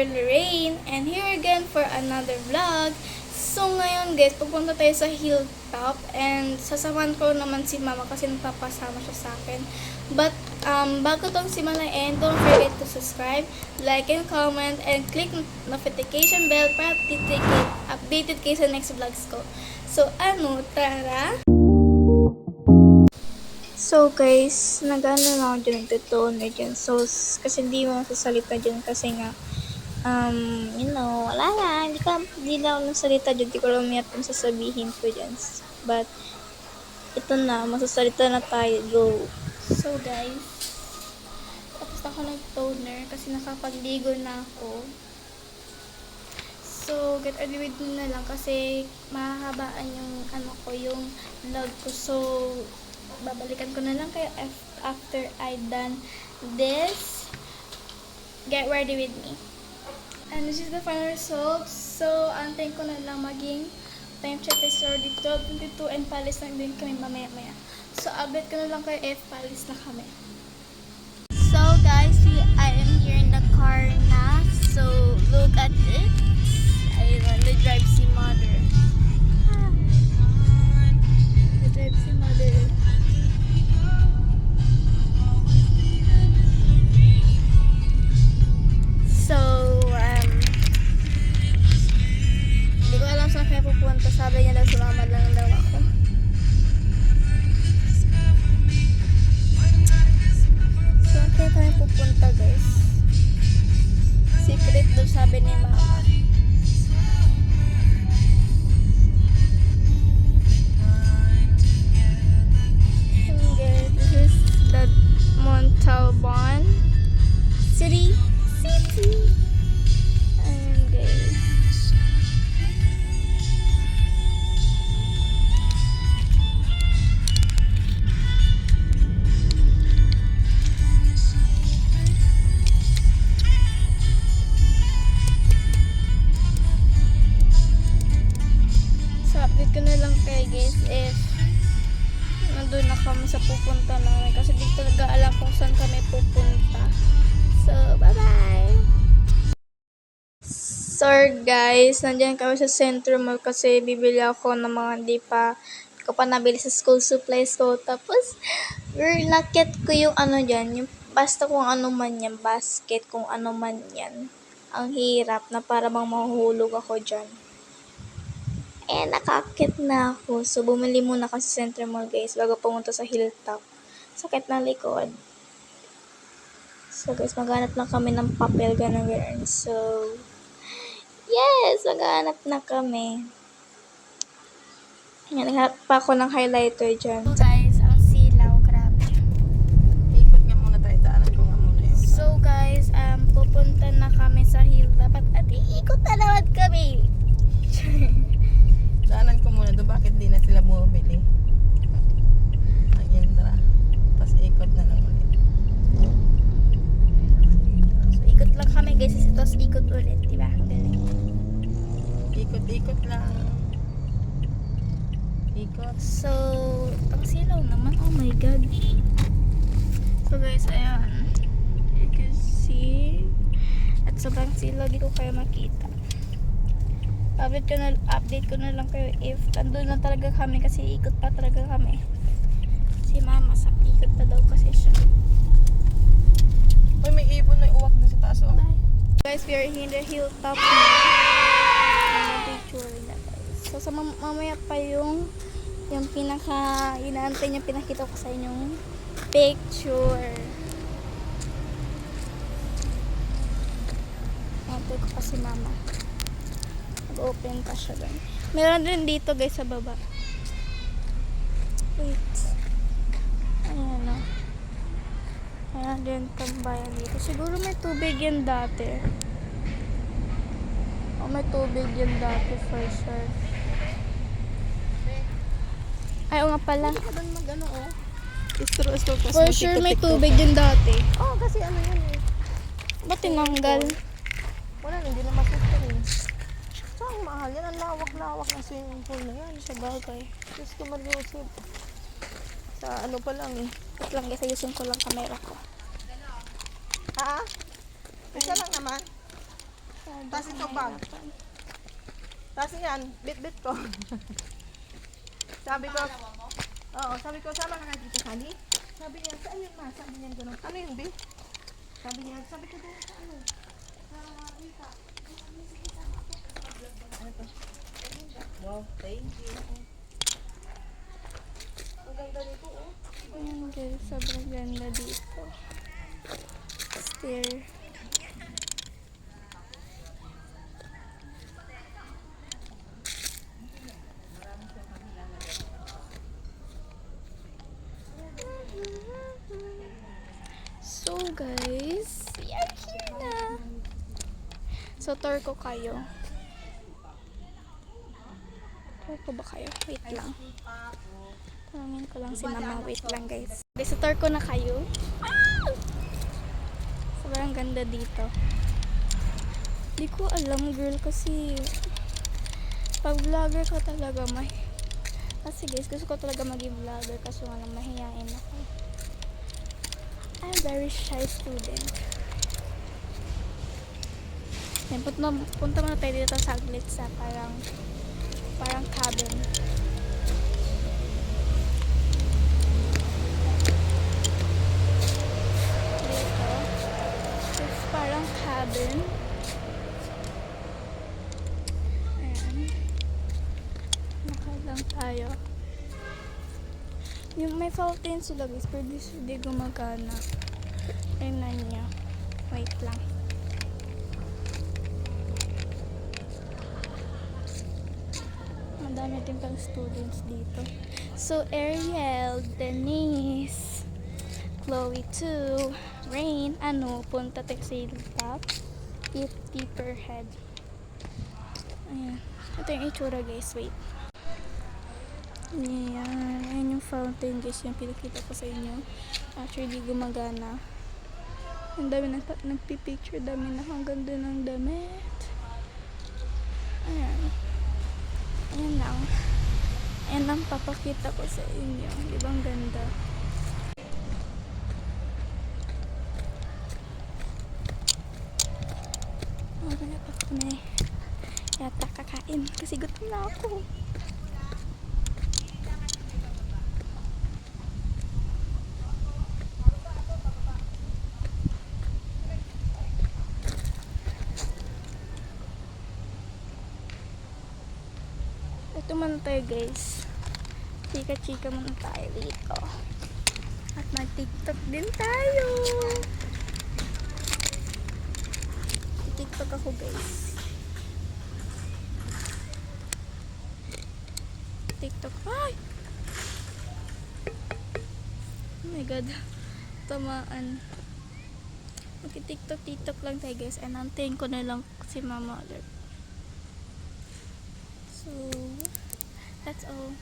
Girl Lorraine, and here again for another vlog. So ngayon guys, pupunta tayo sa hilltop and sasamahan ko naman si mama kasi nagpapasama siya sa akin. But bago tong simulain, don't forget to subscribe, like and comment, and click notification bell para updated kayo sa next vlogs ko. So tara! So guys, nag-ano na ako dyan, nagtutoner dyan. So, kasi hindi mo masasalita dyan kasi nga, wala lang. Hindi na ako nasalita dyan. Hindi ko lang mayat kung sasabihin ko dyan. But, ito na, masasalita na tayo. Go! So guys, tapos ako nag-toner kasi nakapagligo na ako. So, get ready with me na lang kasi mahahabaan yung yung vlog ko. So, babalikan ko na lang kayo after I done this. Get ready with me. And this is the final result. So, antayin ko na lang maging time check is already 12:22 and palis na din kami mamaya-maya. So, update ko na lang kayo if palis na kami. So, guys, I am here in the car na. So, look at it. I want to drive si mother. I drive si mother. So, hindi ko alam saan kaya pupunta. Sabi niya daw sumama lang daw ako. Saan kaya kami pupunta, guys? Secret daw sabi ni mama. Okay, this is the Montalban City. Ayan guys. So update ko na lang kayo guys if nandun na kami sa pupunta namin kasi di talaga alam kung saan kami pupunta. So, bye-bye! So, guys, nandiyan kami sa Central Mall kasi bibili ako ng mga hindi ko pa nabili sa school supplies ko. Tapos, nakit ko yung dyan, yung basta kung ano man yan, basket, kung ano man yan. Ang hirap na para bang mahuhulog ako dyan. Nakakit na ako. So, bumili muna ako sa Central Mall, guys, bago pumunta sa hilltop. Sakit na likod. So guys, maghanap lang kami ng papel, ganun. So, yes, maghanap na kami. Naghanap pa ako ng highlighter dyan. So guys, ang silaw, grabe. Ikot nga muna tayo, daanan ko nga muna yun. So guys, pupunta na kami sa hilltop at iikot na naman kami. Daanan ko muna doon, bakit di na sila bumibili? Ayan, tara. Tapos ikot na lang ulit. Ikot lang kami guys, tapos ikot ulit, diba? Galing. Ikot lang. Ikot. So, ang silaw naman, oh my god. So guys, ayan. You can see. At sobrang silaw, di ko kayo makita. Update ko na lang kayo if andun na talaga kami kasi ikot pa talaga kami. Si mama, ikot pa daw kasi siya. Uy, may ibon na uwak doon sa taas, oh. Bye. Guys, we are in the hilltop na. Picture na guys. So, sa mamaya pa yung inaantay niya, pinakita ko sa inyong picture. Antay ko pa si mama. Nag-open pa siya doon. Meron din dito guys sa baba. Wait. Ayan o. Ayan din tambayan dito. Siguro may tubig yan dati. May tubig yan dati for sure. Ay, nga pala. Hindi ka doon mag-ano, oh. Istro, For sure may tubig yan dati. Oh, kasi ano yun eh. Ba't tinanggal? Wala, hindi na masuster eh. Saan mahal yan? Ang lawak-lawak na swimming pool na yan. Sa bagay. Diyos ko mag-usip. Sa ano pa lang eh. Wait lang guys, ayusin ko lang camera ko. Ha? Isa lang naman. Tapos ito bag. Tapos yan, bit-bit ko. Sabi ko, oo, sabi ko, sama ka na dito, Sally. Sabi niya, saan yun ma? Sabi niya gano'n. Ano yun, B? Sabi niya, sabi ko doon sa ano. Sa Rita. Ano to? Wow, thank you. Ang ganda nito, oh. Ayan guys, sobrang ganda dito. Stair. So guys, we are here na. So tour ko kayo. Tour ko ba kayo? Wait lang. Tangin ko lang si mama. Wait lang guys. Okay, so tour ko na kayo. Ah! Sobrang ganda dito. Di ko alam girl kasi pag vlogger ko talaga kasi guys, gusto ko talaga maging vlogger kaso nga lang mahihain ako. I'm very shy student. Yan, punta muna tayo dito saglit sa parang cabin. Dito. It's parang cabin. Ayan. Nakal lang tayo. Yung may fountain sila guys, pero di gumagana. Tingnan niya. Wait lang. Madami din pang students dito. So, Ariel, Denise, Chloe 2, Rain, punta tayo sa hilltop. 50 per head. Ayan. Ito yung itsura guys, wait. Ayan. Ayan yung fountain guys, yung pinakita ko sa inyo. Actually, di gumagana. Ang dami nagpipicture, dami na ang ganda ng damit. Ayan. Ayan lang. Ayan lang papakita ko sa inyo. Di ba ang ganda? Wala pa kami yata kakain kasi gutom na ako. Ito muna tayo guys. Chika-chika muna tayo dito. At mag-tiktok din tayo. Tiktok ako guys. TikTok. Ay! Oh my god. Tamaan. Mag-tiktok lang tayo guys. And antayin ko na lang si mama ulit. So, that's all.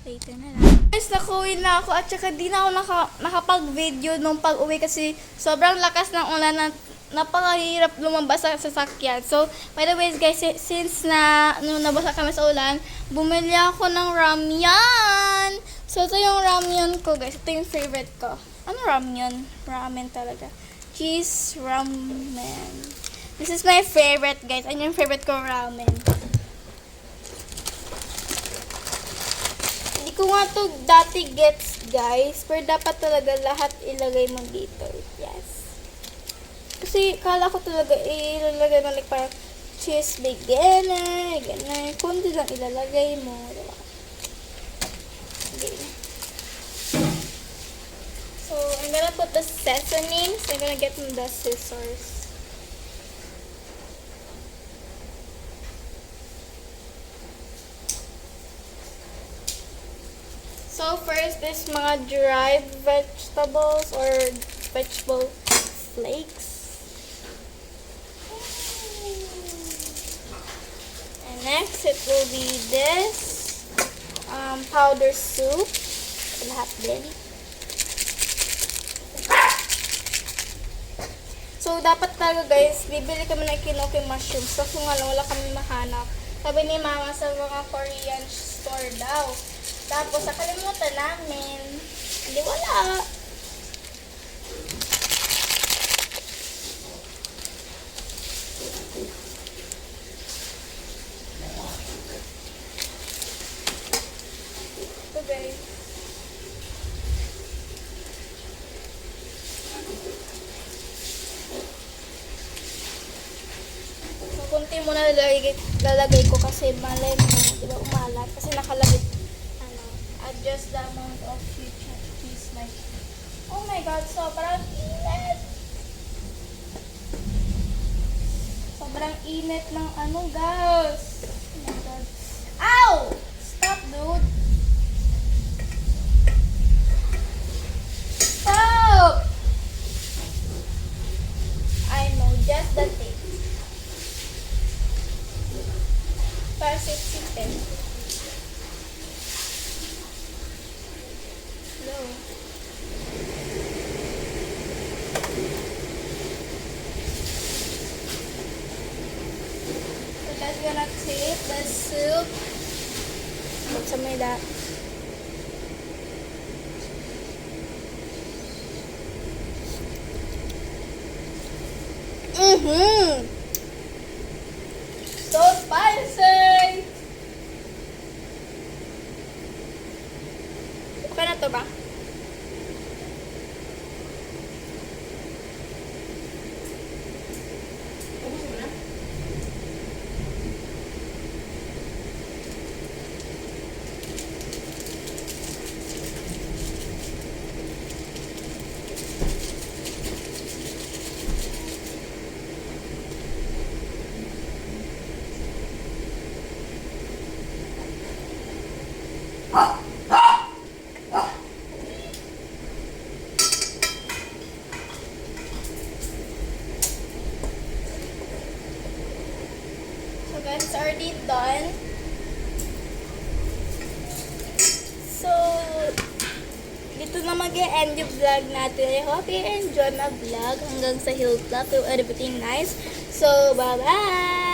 Later na lang. Guys, nakuwi na ako at saka di na ako nakapag-video nung pag-uwi kasi sobrang lakas ng ulan na napakahirap lumabas sa sasakyan. So, by the way guys, since nabasa kami sa ulan, bumili ako ng ramyan. So, ito yung ramyan ko guys. Ito yung favorite ko. Ano ramyan? Ramen talaga. Cheese ramen. This is my favorite guys. Ano yung favorite ko ramen? Hindi ko nga to dati gets guys. Pero dapat talaga lahat ilagay mo dito. Yes. Kasi kala ko talaga ilalagay mo like parang cheese beginner, ganun. Kundi lang ilalagay mo. Diba? Okay. So, I'm gonna put the sesame. So, I'm gonna get the scissors. So, first is mga dried vegetables or vegetable flakes. And next, it will be this powder soup. Lahat din. So, dapat talaga guys, bibili kami ng Enoki mushrooms. Kasi nga lang, wala kami mahanap. Sabi ni mama sa mga Korean store daw. Tapos, nakalimutan namin. Hindi wala. guys. So, kunti muna lalagay ko kasi malay mo, di ba, umalat. Kasi nakalagay, adjust the amount of cheese like, oh my god, sobrang init! Sobrang init ng guys. Oh my god. Ow! Stop, dude. Stop! I know, just the tip. Para sipsipin. Hello. So that's gonna take the soup. What's some of that? So spicy! Okay na to ba? Ubus mo na? So guys, it's already done. So, dito na mag-e-end yung vlog natin. I hope you enjoy my vlog hanggang sa hilltop. So, everything nice. So, bye-bye!